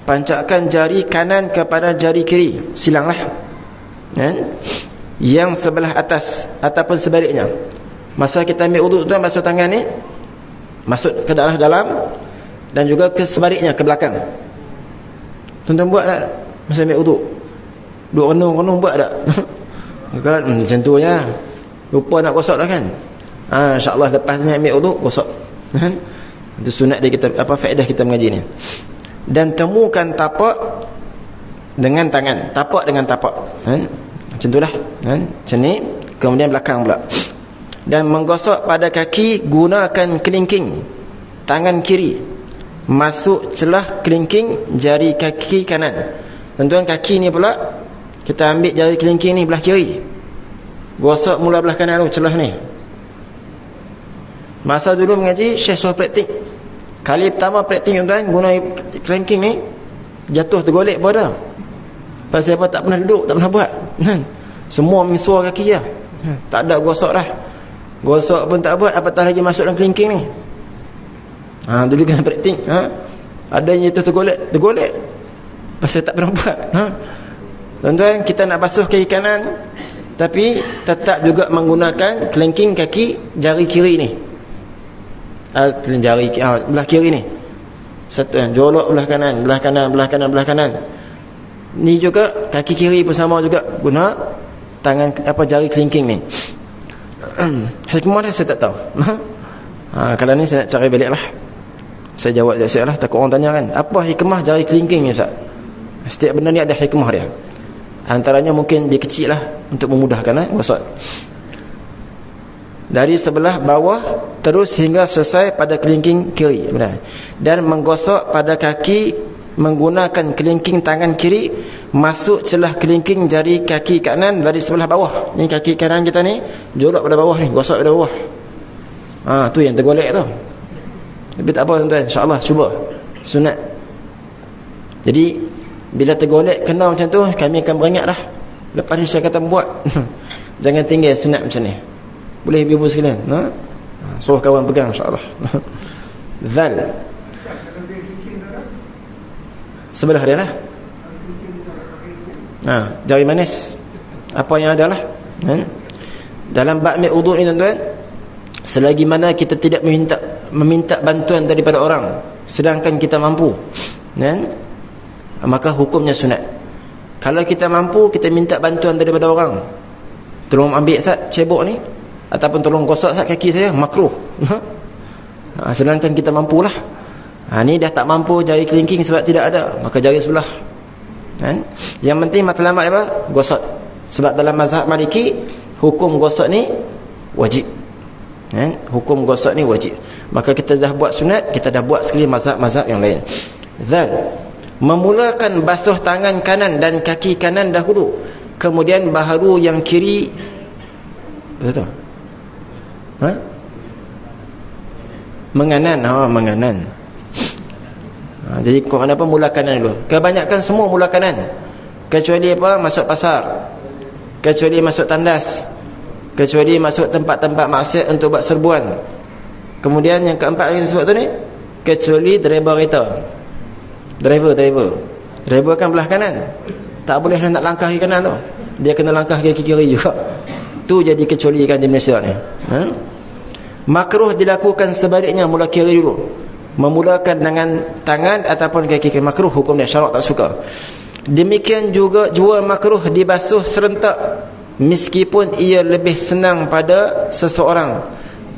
Pancakkan jari kanan kepada jari kiri, silanglah. Yang sebelah atas ataupun sebaliknya. Masa kita ambil uduk tu, basuh tangan ni masuk ke dalam dan juga ke sebaliknya, ke belakang. Tuan-tuan buat tak masa ambil uduk? Duk renung-renung buat tak? Kan macam tu je. Lupa nak gosok dah kan? InsyaAllah lepas ni ambil uduk, gosok. Itu sunat dia, kita faedah kita mengaji ni. Dan temukan tapak dengan tangan, tapak dengan tapak. Macam itulah. Macam ni. Kemudian belakang pula. Dan menggosok pada kaki, gunakan kelingking tangan kiri masuk celah kelingking jari kaki kanan. Tuan-tuan, kaki ni pula kita ambil jari kelingking ni belah kiri, gosok mula belah kanan tu, celah ni. Masa dulu mengaji, Syekh suruh praktik. Kali pertama praktik tuan-tuan, guna kelingking ni, jatuh tergolek pun ada. Pasal apa? Tak pernah duduk, tak pernah buat. Semua misua kaki je. Tak ada gosok dah. Gosok pun tak buat, apatah lagi masuk dalam kelingking ni. Dulu kena praktik. Ada yang jatuh tergolek. Pasal tak pernah buat. Tuan-tuan, kita nak basuh kaki kanan, tapi tetap juga menggunakan kelingking kaki jari kiri ni. Belah kiri ni. Satu jolok belah kanan. Ni juga kaki kiri pun sama juga, guna tangan jari kelingking ni. Hikmah dia saya tak tahu. Kalau ni saya nak cari balik lah. Saya jawab je lah, takut orang tanya kan, apa hikmah jari kelingking ni Ustaz? Setiap benda ni ada hikmah dia. Antaranya mungkin dia kecil lah, untuk memudahkan gosok. Dari sebelah bawah terus hingga selesai pada kelingking kiri. Benar. Dan menggosok pada kaki menggunakan kelingking tangan kiri masuk celah kelingking jari kaki kanan dari sebelah bawah. Ni kaki kanan kita ni jolok pada bawah ni, gosok pada bawah. Tu yang tergolek tu. Tapi tak apa tuan-tuan, insya-Allah cuba. Sunat. Jadi bila tergolek kena macam tu, kami akan beringat dah. Lepas ni saya kata buat. Jangan tinggal sunat macam ni. Boleh ibu-ibu sekalian, suruh kawan pegang insya-Allah. Zal. Sebelah dia lah. Jari manis. Apa yang ada lah. Dalam bab ambil uduk ni tuan-tuan, selagi mana kita tidak meminta bantuan daripada orang, sedangkan kita mampu, maka hukumnya sunat. Kalau kita mampu, kita minta bantuan daripada orang, tolong ambil Ustaz cebok ni, ataupun tolong gosok Ustaz kaki saya, makruh. Sedangkan kita mampulah. Ni dah tak mampu jari kelingking sebab tidak ada, maka jari sebelah. Yang penting matlamat apa? Gosok. Sebab dalam mazhab Maliki, hukum gosok ni wajib. Hukum gosok ni wajib. Maka kita dah buat sunat, kita dah buat sekali mazhab-mazhab yang lain. Zal. Memulakan basuh tangan kanan dan kaki kanan dahulu, kemudian baharu yang kiri. Betul? Menganan. Menganan. Jadi kau kenapa mula kanan dulu? Kebanyakan semua mula kanan, kecuali apa? Masuk pasar, kecuali masuk tandas, kecuali masuk tempat-tempat maksiat untuk buat serbuan. Kemudian yang keempat yang sebut tu ni, kecuali driver kereta. Driver kan belah kanan, tak boleh nak langkah ke kanan tu, dia kena langkah ke kiri juga. Tu jadi kecuali kan di Malaysia ni. Makruh dilakukan sebaliknya, mula kiri dulu, memulakan dengan tangan ataupun kaki. Makruh hukum dia, syarak tak suka. Demikian juga makruh dibasuh serentak, meskipun ia lebih senang pada seseorang,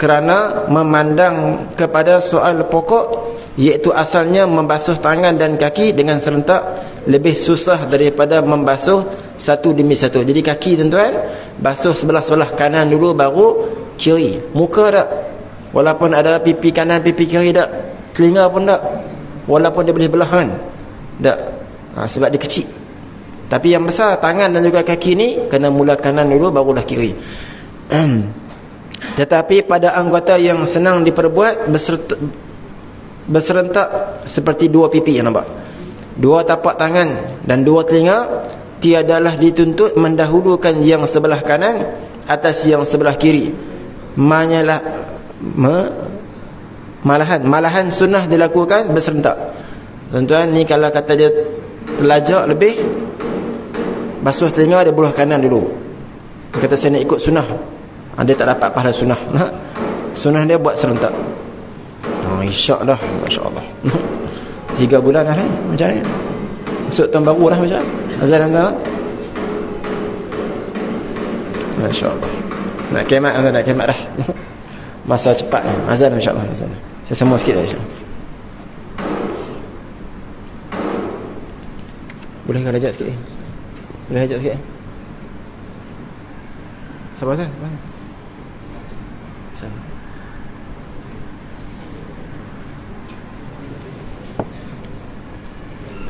kerana memandang kepada soal pokok, iaitu asalnya membasuh tangan dan kaki dengan serentak lebih susah daripada membasuh satu demi satu. Jadi kaki tuan-tuan, basuh sebelah-sebelah kanan dulu, baru kiri. Muka tak, walaupun ada pipi kanan pipi kiri tak. Telinga pun tak, walaupun dia boleh belah kan tak. Sebab dia kecil. Tapi yang besar, tangan dan juga kaki ni kena mula kanan dulu, barulah kiri. Tetapi pada anggota yang senang diperbuat berserentak seperti dua pipi yang nampak, dua tapak tangan dan dua telinga, tiadalah dituntut mendahulukan yang sebelah kanan atas yang sebelah kiri. Malahan sunnah dilakukan berserentak. Tuan-tuan, ni kalau kata dia terlajak lebih, basuh telinga dia belah kanan dulu. Dia kata saya nak ikut sunnah, dia tak dapat pahala sunnah. Sunnah dia buat serentak. Isyak dah, Masya Allah. 3 bulan dah macam ni. Masuk tahun baru dah macam azan dah. Masya Allah. Nak kemat dah. Masa cepat ni. Azan Masya Allah. Azan. Saya sambung sikit dah insya Allah. Boleh ke rajak sikit? Boleh rajak sikit? Sabar Azan. Azan.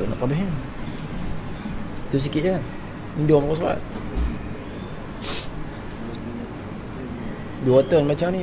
Tu nak habis ni. Tu sikit je. Ni 2 muka surat. 2 turn macam ni.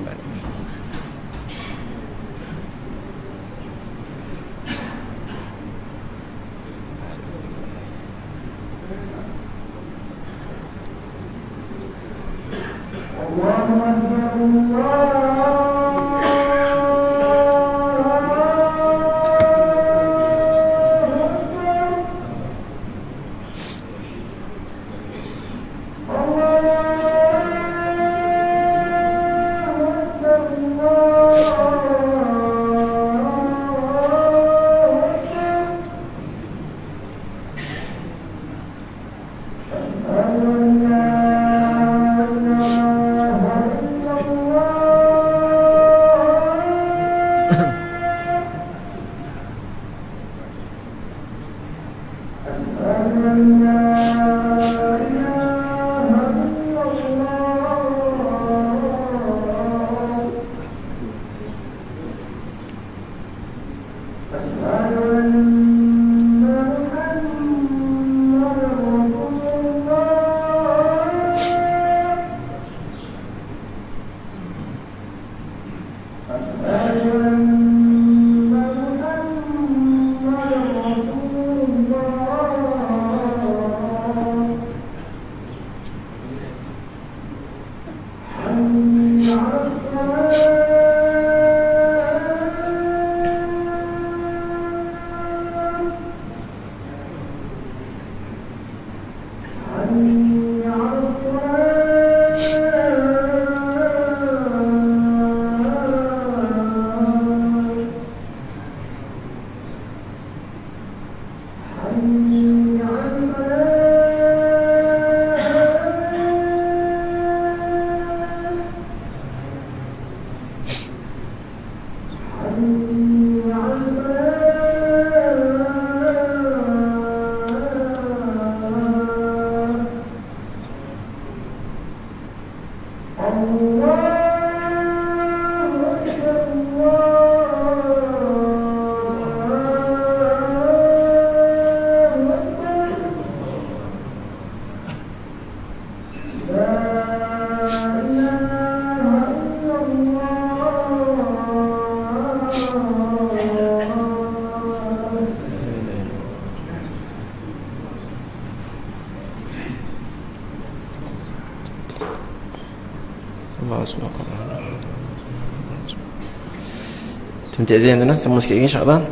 Nanti azan tu nah, sambung sikit lagi insya-Allah.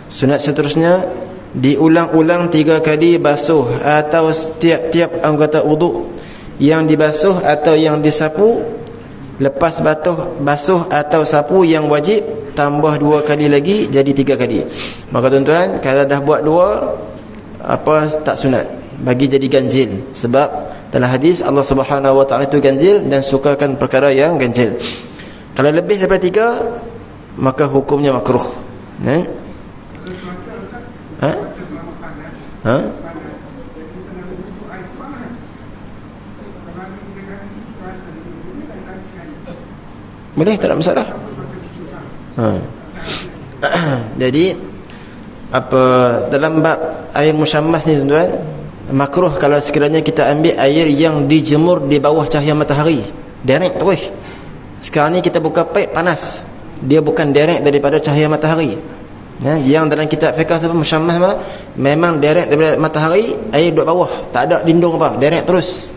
Sunat seterusnya diulang-ulang 3 kali basuh atau setiap-tiap anggota wuduk yang dibasuh atau yang disapu. Lepas basuh atau sapu yang wajib, tambah 2 kali lagi jadi 3 kali. Maka tuan-tuan, kalau dah buat 2 tak sunat, bagi jadi ganjil. Sebab dalam hadis Allah Subhanahu Wa Taala itu ganjil dan sukakan perkara yang ganjil. Kalau lebih daripada 3, maka hukumnya makruh. Ha? Boleh, tak ada masalah. Ha. Jadi apa dalam bab air musyammas ni tuan-tuan, makruh kalau sekiranya kita ambil air yang dijemur di bawah cahaya matahari direct terus. Sekarang ni kita buka paip panas, dia bukan direct daripada cahaya matahari. Yang dalam kitab fiqh tu musyammas memang direct daripada matahari, air duduk bawah, tak ada lindung apa, direct terus.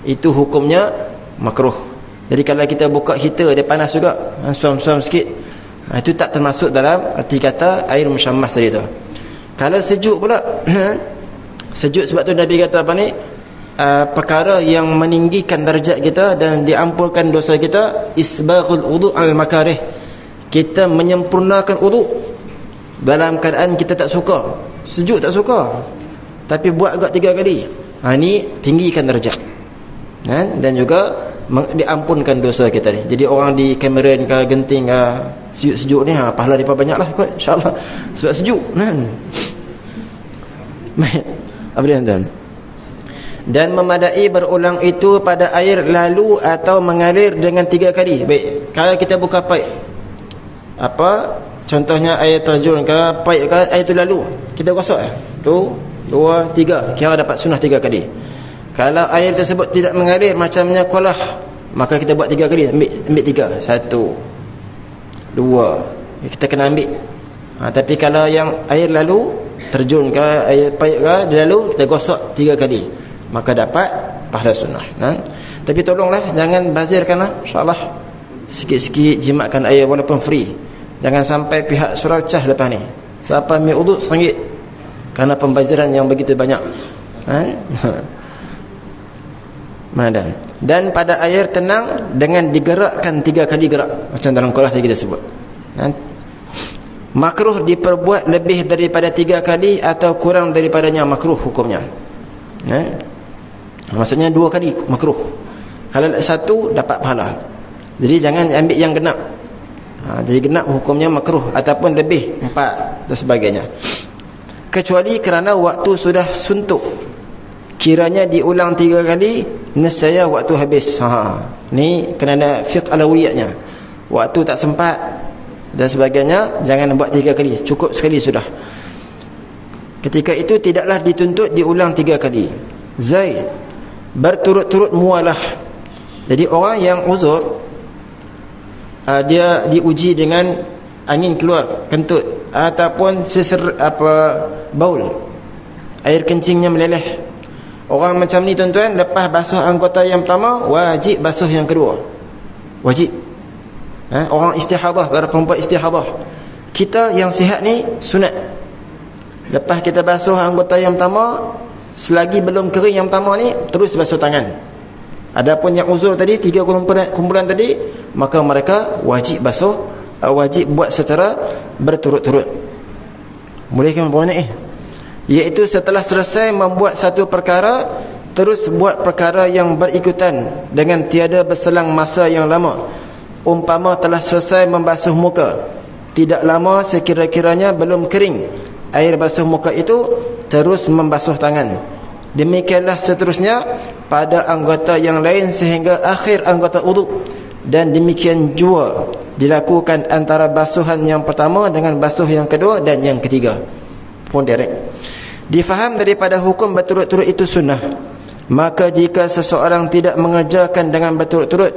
Itu hukumnya makruh. Jadi kalau kita buka heater dia panas juga, suam-suam sikit, itu tak termasuk dalam arti kata air musyammas tadi tu. Kalau sejuk pula sejuk sebab tu Nabi kata apa ni, perkara yang meninggikan darjat kita dan diampunkan dosa kita, isbaghul wudu' al makarih, kita menyempurnakan wudu' dalam keadaan kita tak suka, sejuk tak suka, tapi buat agak 3 kali. Ni tinggikan darjat, dan juga diampunkan dosa kita ni. Jadi orang di Cameron ke Genting ke sejuk-sejuk ni, pahala mereka banyak lah kot, insyaAllah, sebab sejuk kan. Apa dia tuan? Dan memadai berulang itu pada air lalu atau mengalir dengan 3 kali. Baik, kalau kita buka paip, apa contohnya air terjun ke paip ke, air tu lalu, kita gosok 1, 2, 3, kira dapat sunnah 3 kali. Kalau air tersebut tidak mengalir macamnya kolah, maka kita buat 3 kali, ambil 3, 1, 2, kita kena ambil. Tapi kalau yang air lalu, terjun ke air paip ke, dia lalu, kita gosok 3 kali, maka dapat pahala sunnah. Tapi tolonglah jangan bazirkanlah, insyaAllah sikit-sikit jimatkan air walaupun free. Jangan sampai pihak surau cah lepas ni, siapa ambil uduk RM1 kerana pembaziran yang begitu banyak. Dan pada air tenang dengan digerakkan 3 kali gerak, macam dalam kulah tadi kita sebut. Makruh diperbuat lebih daripada 3 kali atau kurang daripadanya, makruh hukumnya. Maksudnya 2 kali makruh. Kalau 1 dapat pahala. Jadi jangan ambil yang genap. Jadi genap hukumnya makruh, ataupun lebih 4 dan sebagainya. Kecuali kerana waktu sudah suntuk, kiranya diulang 3 kali, nescaya waktu habis. Ni kerana fiqh alawiyatnya, waktu tak sempat dan sebagainya, jangan buat 3 kali, cukup sekali sudah. Ketika itu tidaklah dituntut diulang 3 kali. Zaid, berturut-turut mualah. Jadi orang yang uzur, dia diuji dengan angin keluar kentut, ataupun baul, air kencingnya meleleh. Orang macam ni tuan-tuan, lepas basuh anggota yang pertama, wajib basuh yang kedua, wajib. Orang istihadah, ada perempuan istihadah, kita yang sihat ni sunat, lepas kita basuh anggota yang pertama, selagi belum kering yang pertama ni, terus basuh tangan. Adapun yang uzur tadi, 3 kumpulan tadi, maka mereka wajib basuh, wajib buat secara berturut-turut. Boleh ke berapa minit iaitu setelah selesai membuat satu perkara, terus buat perkara yang berikutan dengan tiada berselang masa yang lama. Umpama telah selesai membasuh muka, tidak lama sekira-kiranya belum kering air basuh muka itu, terus membasuh tangan. Demikianlah seterusnya pada anggota yang lain sehingga akhir anggota uduk. Dan demikian jua dilakukan antara basuhan yang pertama dengan basuh yang kedua dan yang ketiga pun direct. Difaham daripada hukum berturut-turut itu sunnah, maka jika seseorang tidak mengerjakan dengan berturut-turut,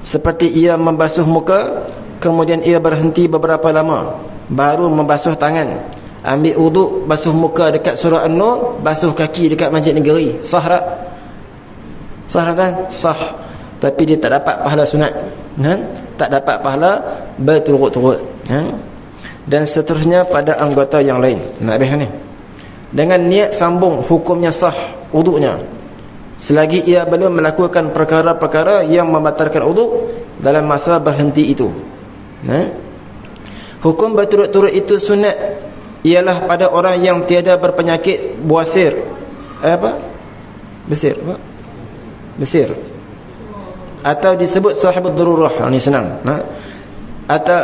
seperti ia membasuh muka, kemudian ia berhenti beberapa lama, baru membasuh tangan, ambil uduk, basuh muka dekat surah An-Nur, basuh kaki dekat Masjid Negeri, sah tak? Sah kan? Sah. Tapi dia tak dapat pahala sunat, tak dapat pahala berturut-turut. Dan seterusnya pada anggota yang lain. Nak habis ni, dengan niat sambung, hukumnya sah uduknya, selagi ia belum melakukan perkara-perkara yang membatalkan uduk dalam masa berhenti itu. Hukum berturut-turut itu sunat ialah pada orang yang tiada berpenyakit buasir, Besir, atau disebut sahibul darurah. Ini senang. Atau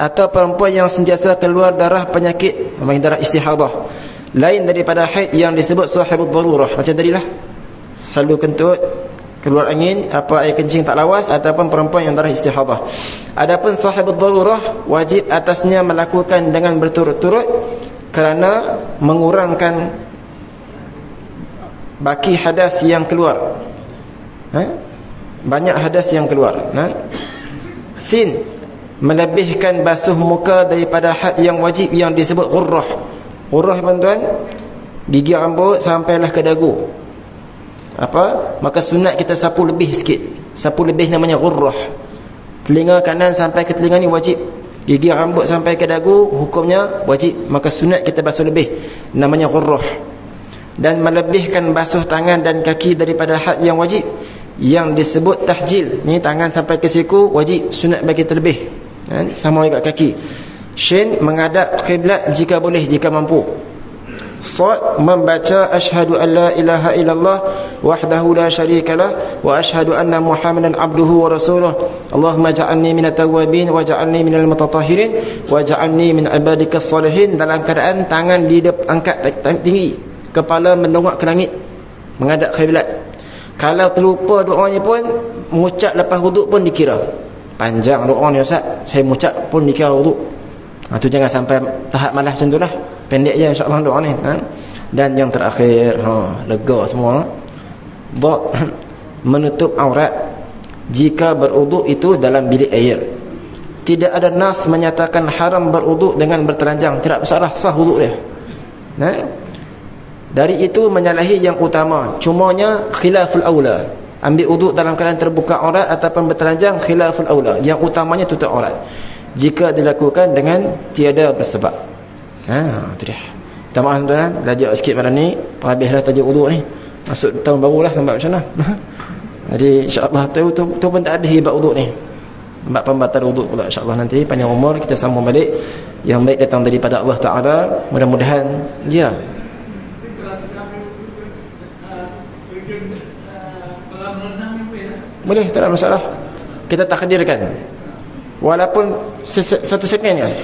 atau perempuan yang sentiasa keluar darah penyakit, darah istihadah, lain daripada haid yang disebut sahibud darurah. Macam tadilah, selalu kentut, keluar angin, apa air kencing tak lawas, ataupun perempuan yang darah istihadah. Adapun sahibud darurah, wajib atasnya melakukan dengan berturut-turut kerana mengurangkan baki hadas yang keluar. Banyak hadas yang keluar. Sin, melebihkan basuh muka daripada had yang wajib yang disebut ghurrah. Ghurrah tuan-tuan, gigi rambut sampailah ke dagu. Maka sunat kita sapu lebih sikit. Sapu lebih namanya ghurrah. Telinga kanan sampai ke telinga ni wajib. Gigi rambut sampai ke dagu hukumnya wajib. Maka sunat kita basuh lebih, namanya ghurrah. Dan melebihkan basuh tangan dan kaki daripada had yang wajib yang disebut tahjil. Ni tangan sampai ke siku wajib, sunat bagi terlebih. Sama juga kaki. Shin, menghadap kiblat jika boleh, jika mampu. Sad, membaca asyhadu an la ilaha illallah wahdahu la syarikalah wa asyhadu anna muhammadan abduhu wa rasuluh. Allahumma ja'alni minat tawwabin wa ja'alni minal mutatahhirin wa ja'alni min ibadikas salihin. Dalam keadaan tangan angkat tinggi, kepala mendongak ke langit, menghadap kiblat. Kalau terlupa doanya pun, mengucap lepas wuduk pun dikira. Panjang doa ni Ustaz, saya mengucap pun dikira wuduk. Tu jangan sampai tahap malas macam tu lah. Pendek je insya-Allah doa ni. Dan yang terakhir, lega semua. Menutup aurat jika berwuduk itu dalam bilik air. Tidak ada nas menyatakan haram berwuduk dengan bertelanjang. Tidak masalah, sah wuduk dia. Dari itu menyalahi yang utama. Cumanya khilaful aula. Ambil wuduk dalam keadaan terbuka aurat ataupun bertelanjang, khilaful aula. Yang utamanya tutup aurat jika dilakukan dengan tiada bersebab. Itu dia. Minta maaf tuan-tuan, belajar sikit malam ni, habislah tajuk wuduk ni. Masuk tahun baru lah, nampak macam mana. Jadi insya-Allah tu pun tak habis bab wuduk ni. Bab pembatal wuduk pula insya-Allah nanti panjang umur kita sambung balik. Yang baik datang daripada Allah Taala, mudah-mudahan ya. Boleh, tak ada masalah. Kita takdirkan. Walaupun satu second kan.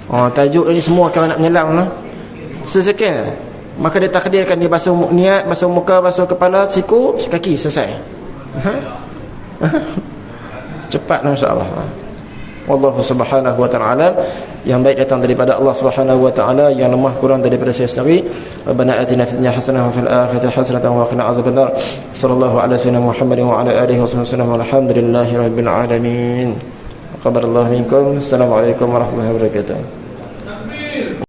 Tajuk ni semua kalau nak menyelam lah. Second. Maka dia takdirkan dia basuh niat, basuh muka, basuh kepala, siku, kaki, selesai. Cepat insya-Allah. Wallahu subhanahu wa ta'ala. Yang baik datang daripada Allah subhanahu wa ta'ala, yang lemah kurang daripada saya sendiri. Rabbana atina fid dunya hasanah wa fil akhirati hasanah wa qina adzabannar. Sallallahu ala sayyidina Muhammadin wa ala alihi wasallam. Alhamdulillahirabbil alamin. Qabarallahu minkum. Assalamualaikum warahmatullahi wabarakatuh.